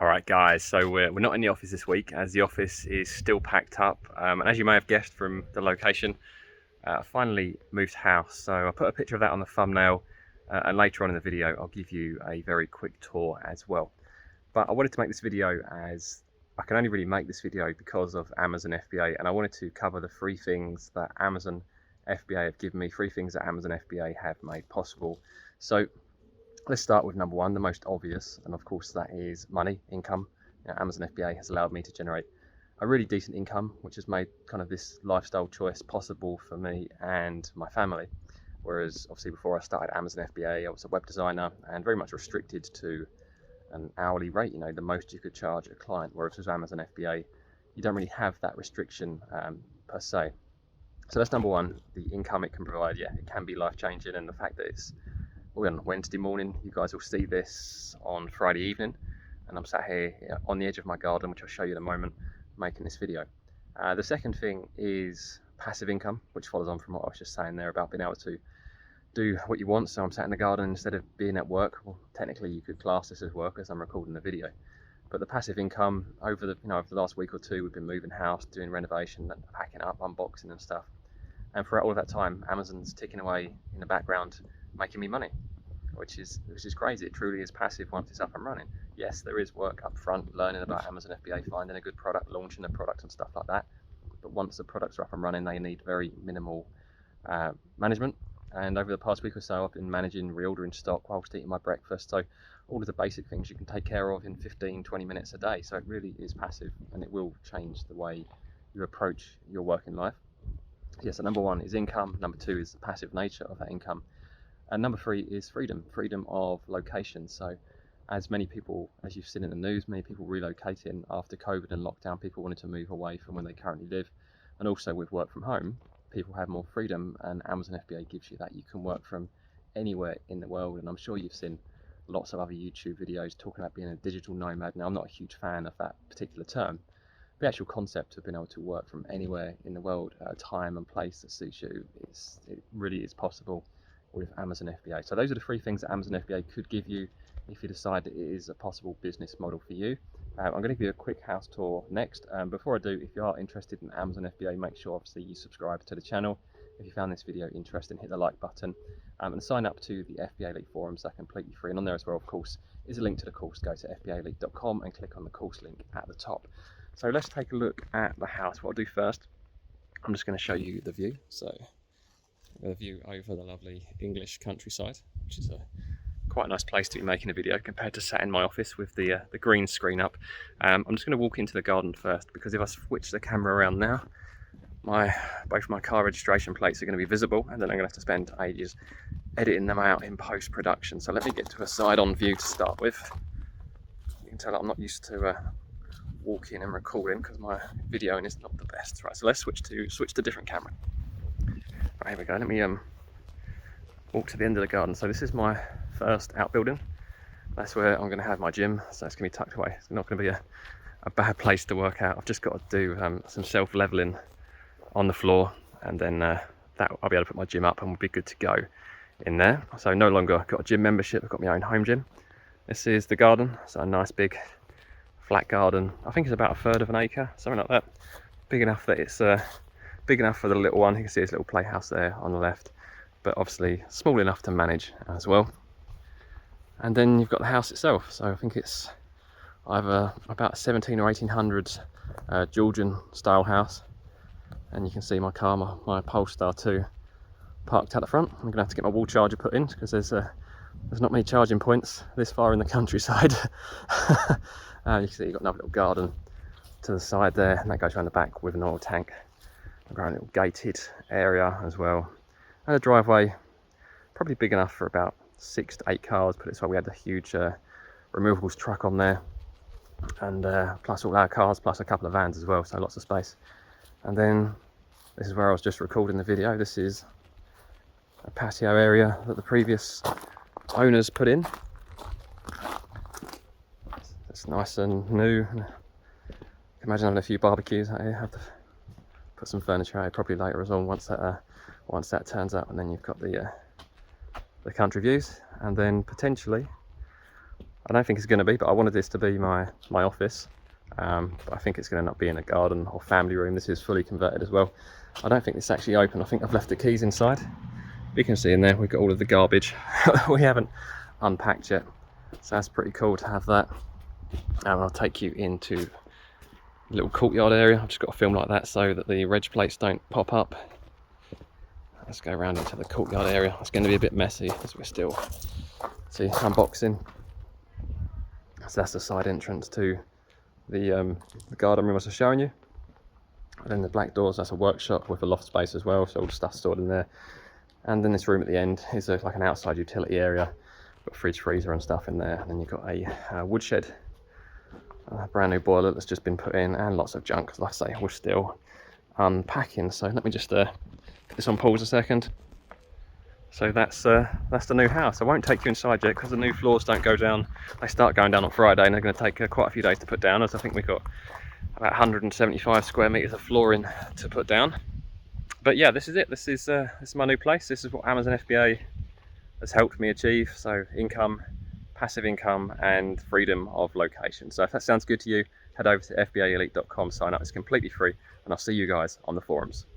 Alright guys, so we're not in the office this week as the office is still packed up, and as you may have guessed from the location, I finally moved house. So I put a picture of that on the thumbnail, and later on in the video I'll give you a very quick tour as well. But I wanted to make this video as I can only really make this video because of Amazon FBA, and I wanted to cover the free things that Amazon FBA have given me, free things that Amazon FBA have made possible. So let's start with number one, the most obvious, and of course that is money, income. Amazon FBA has allowed me to generate a really decent income, which has made kind of this lifestyle choice possible for me and my family. Whereas obviously before I started Amazon FBA, I was a web designer and very much restricted to an hourly rate, the most you could charge a client. Whereas with Amazon FBA, you don't really have that restriction per se. So that's number one, the income it can provide. Yeah, it can be life-changing, and the fact that it's on Wednesday morning, you guys will see this on Friday evening, and I'm sat here on the edge of my garden, which I'll show you in a moment, making this video. The second thing is passive income, which follows on from what I was just saying there about being able to do what you want. So I'm sat in the garden instead of being at work. Well, technically you could class this as work as I'm recording the video, but the passive income over the over the last week or two, we've been moving house, doing renovation, packing up, unboxing and stuff, and for all of that time Amazon's ticking away in the background making me money, which is crazy. It truly is passive once it's up and running. Yes, there is work up front, learning about Amazon FBA, finding a good product, launching the product and stuff like that, but once the products are up and running, they need very minimal management. And over the past week or so, I've been managing reordering stock whilst eating my breakfast, so all of the basic things you can take care of in 15-20 minutes a day. So it really is passive, and it will change the way you approach your working life. Yeah, so number one is income, number two is the passive nature of that income, and number three is freedom of location. So as many people, as you've seen in the news, many people relocating after COVID and lockdown, people wanted to move away from where they currently live. And also with work from home, people have more freedom, and Amazon FBA gives you that. You can work from anywhere in the world, and I'm sure you've seen lots of other YouTube videos talking about being a digital nomad. Now, I'm not a huge fan of that particular term. The actual concept of being able to work from anywhere in the world at a time and place that suits you, it really is possible with Amazon FBA. So those are the three things that Amazon FBA could give you if you decide that it is a possible business model for you. I'm going to give you a quick house tour next. Before I do, if you are interested in Amazon FBA, make sure obviously you subscribe to the channel. If you found this video interesting, hit the like button, and sign up to the FBA Elite forums. They're completely free, and on there as well, of course, is a link to the course. Go to fbaelite.com and click on the course link at the top. So let's take a look at the house. What I'll do first, I'm just going to show you the view. So the view over the lovely English countryside, which is quite a nice place to be making a video compared to sat in my office with the green screen up. I'm just going to walk into the garden first, because if I switch the camera around now, both my car registration plates are going to be visible, and then I'm going to have to spend ages editing them out in post-production. So let me get to a side-on view to start with. You can tell I'm not used to walking and recording because my videoing is not the best. Right, so let's switch to different camera. Right, here we go. Let me walk to the end of the garden. So this is my first outbuilding. That's where I'm going to have my gym, so it's going to be tucked away. It's not going to be a bad place to work out. I've just got to do some self-leveling on the floor, and then I'll be able to put my gym up and we'll be good to go in there. So no longer got a gym membership, I've got my own home gym. This is the garden, so a nice big flat garden. I think it's about 1/3 of an acre, something like that. Big enough that it's big enough for the little one. You can see his little playhouse there on the left, but obviously small enough to manage as well. And then you've got the house itself. So I think it's either about 17 or 1800s Georgian style house. And you can see my car, my Polestar 2, parked at the front. I'm gonna have to get my wall charger put in because there's not many charging points this far in the countryside. You can see you've got another little garden to the side there, and that goes around the back with an oil tank. I've got a little gated area as well, and a driveway probably big enough for about 6 to 8 cars. Put it this way, we had a huge removals truck on there, and plus all our cars, plus a couple of vans as well, so lots of space. And then this is where I was just recording the video. This is a patio area that the previous owners put in. It's nice and new. Imagine having a few barbecues out here. Have to put some furniture out probably later as well once that turns up, and then you've got the country views, and then potentially I don't think it's going to be, but I wanted this to be my office. But I think it's going to end up being a garden or family room. This is fully converted as well. I don't think it's actually open. I think I've left the keys inside. You can see in there we've got all of the garbage we haven't unpacked yet, so that's pretty cool to have that. And I'll take you into a little courtyard area. I've just got to film like that so that the reg plates don't pop up. Let's go around into the courtyard area. It's going to be a bit messy as we're still unboxing. So that's the side entrance to the garden room I was just showing you. And then the black doors, that's a workshop with a loft space as well, so all the stuff's stored in there. And then this room at the end is like an outside utility area. Got fridge, freezer and stuff in there. And then you've got a woodshed, a brand new boiler that's just been put in, and lots of junk. Like I say, we're still unpacking. So let me just put this on pause a second. So that's the new house. I won't take you inside yet because the new floors don't go down. They start going down on Friday, and they're going to take quite a few days to put down, as I think we've got about 175 square meters of flooring to put down. But yeah, this is it. This is my new place. This is what Amazon FBA has helped me achieve. So income, passive income, and freedom of location. So if that sounds good to you, head over to fbaelite.com, sign up. It's completely free, and I'll see you guys on the forums.